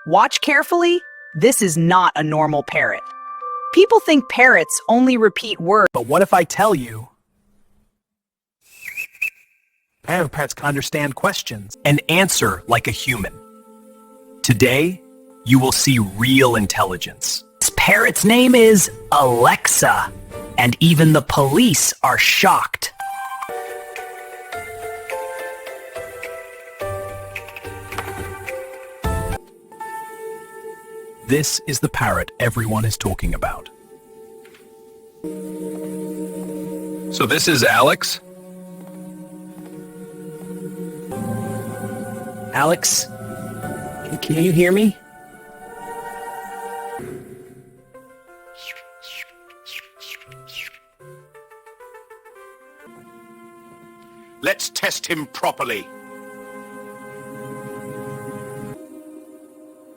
Watch carefully. This is not a normal parrot. People think parrots only repeat words. But what if I tell you? Parrots can understand questions and answer like a human. Today, you will see real intelligence. This parrot's name is Alexa, and even the police are shocked. This is the parrot everyone is talking about. So this is Alex? Alex, can you hear me? Let's test him properly.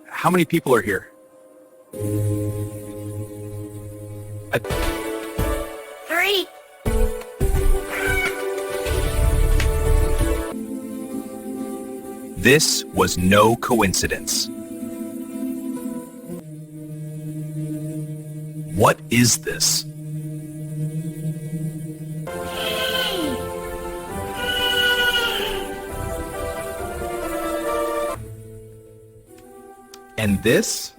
How many people are here? 3. This was no coincidence. What is this? And this?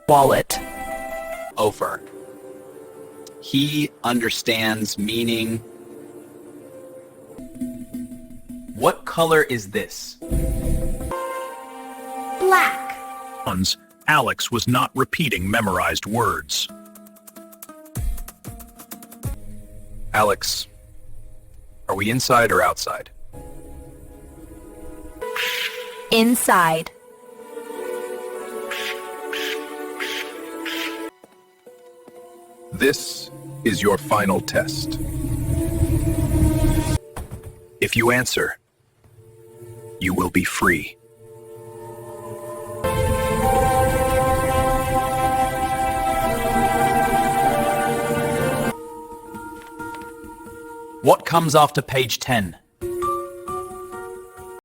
Wallet. Ophir. He understands meaning. What color is this? Black. Alex was not repeating memorized words. Alex, are we inside or outside? Inside. This is your final test. If you answer, you will be free. What comes after page 10?